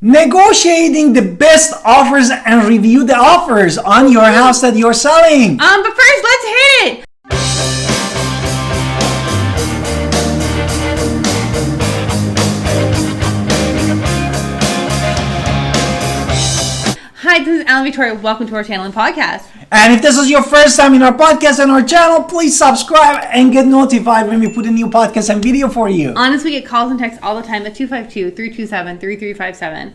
negotiating the best offers and review the offers on your house that you're selling. But first, let's hit it. Hi, this is Alan Victoria. Welcome to our channel and podcast. And if this is your first time in our podcast and our channel, please subscribe and get notified when we put a new podcast and video for you. Honestly, we get calls and texts all the time at 252-327-3357.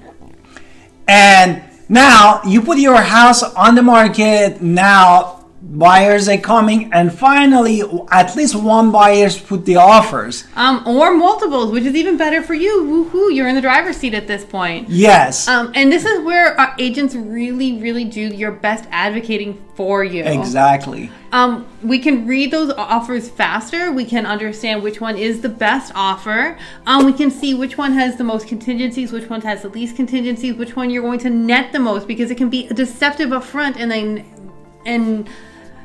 And now you put your house on the market. Now buyers are coming, and finally at least one buyer's put the offers. Or multiples, which is even better for you. Woohoo, you're in the driver's seat at this point. Yes. And this is where our agents really do your best advocating for you. Exactly. We can read those offers faster. We can understand which one is the best offer. We can see which one has the most contingencies, which one has the least contingencies, which one you're going to net the most, because it can be deceptive up front and then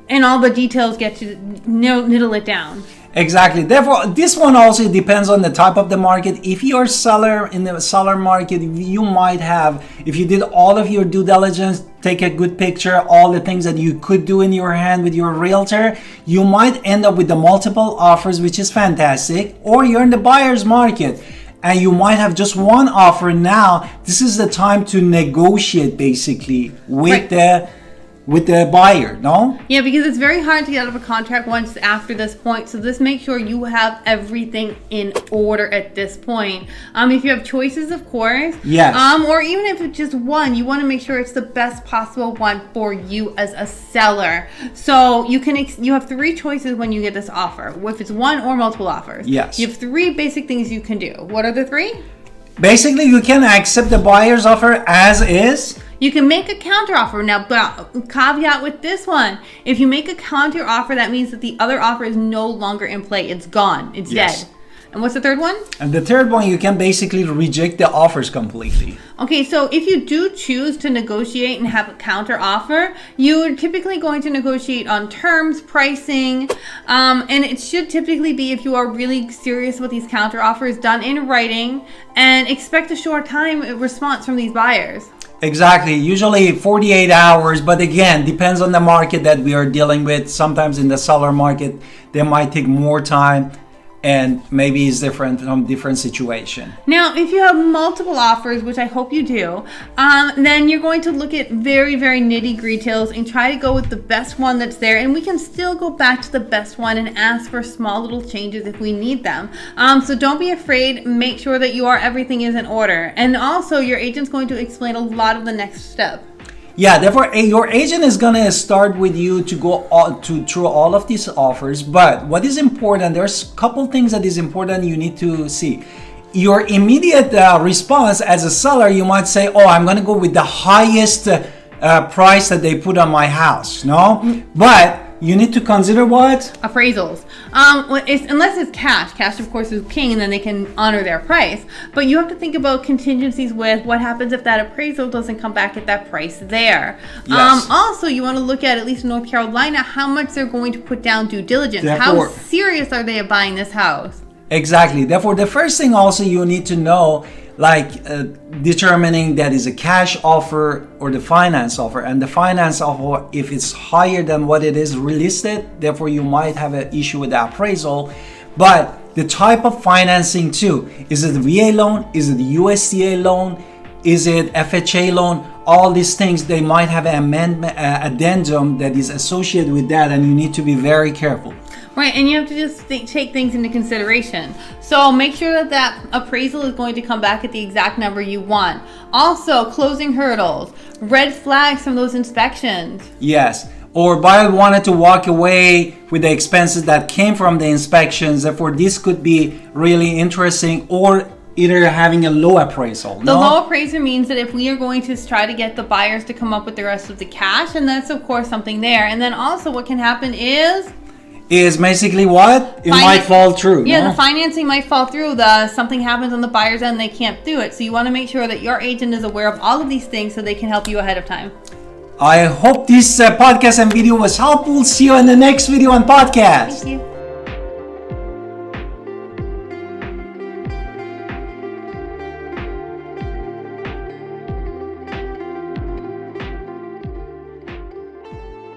and all the details get to niddle it down. Exactly. Therefore, this one also depends on the type of the market. If you're a seller in the seller market, you might have, if you did all of your due diligence, take a good picture, all the things that you could do in your hand with your realtor, you might end up with the multiple offers, which is fantastic. Or you're in the buyer's market and you might have just one offer. Now, this is the time to negotiate basically with the buyer, no? Yeah, because it's very hard to get out of a contract once after this point. So just make sure you have everything in order at this point. If you have choices, of course. Yes. Or even if it's just one, you want to make sure it's the best possible one for you as a seller. So you have three choices when you get this offer. If it's one or multiple offers. Yes. You have three basic things you can do. What are the three? Basically, you can accept the buyer's offer as is. You can make a counter offer. Now, caveat with this one, if you make a counter offer, that means that the other offer is no longer in play. It's gone. It's dead. And what's the third one? And the third one, you can basically reject the offers completely. Okay, so if you do choose to negotiate and have a counter offer, you're typically going to negotiate on terms, pricing, and it should typically be, if you are really serious with these counter offers, done in writing, and expect a short time response from these buyers. Exactly. Usually 48 hours, but again, depends on the market that we are dealing with. Sometimes in the seller market, they might take more time, and maybe it's different from different situation. Now, if you have multiple offers, which I hope you do, then you're going to look at very nitty-gritty details and try to go with the best one that's there. And we can still go back to the best one and ask for small little changes if we need them. So don't be afraid. Make sure that everything is in order. And also, your agent's going to explain a lot of the next step. Yeah, therefore, your agent is going to start with you to go through all of these offers. But what is important, there's a couple things that is important you need to see. Your immediate response as a seller, you might say, oh, I'm going to go with the highest price that they put on my house. No? But you need to consider what? Appraisals. Unless it's cash. Cash, of course, is king, and then they can honor their price. But you have to think about contingencies with what happens if that appraisal doesn't come back at that price there. Yes. Also, you want to look at least in North Carolina, how much they're going to put down due diligence. Therefore, how serious are they at buying this house? Exactly. Therefore, the first thing also you need to know, determining that is a cash offer or the finance offer. And the finance offer, if it's higher than what it is listed, therefore you might have an issue with the appraisal. But the type of financing too, is it VA loan? Is it USDA loan? Is it FHA loan? All these things, they might have an addendum that is associated with that, and you need to be very careful. Right, and you have to just take things into consideration. So make sure that appraisal is going to come back at the exact number you want. Also, closing hurdles, red flags from those inspections. Yes, or buyer wanted to walk away with the expenses that came from the inspections. Therefore, this could be really interesting, or either having a low appraisal. The low appraiser means that if we are going to try to get the buyers to come up with the rest of the cash, and that's of course something there. And then also what can happen is basically what? It might fall through. Yeah, no? The financing might fall through. Something happens on the buyer's end, they can't do it. So you want to make sure that your agent is aware of all of these things so they can help you ahead of time. I hope this podcast and video was helpful. See you in the next video and podcast. Thank you.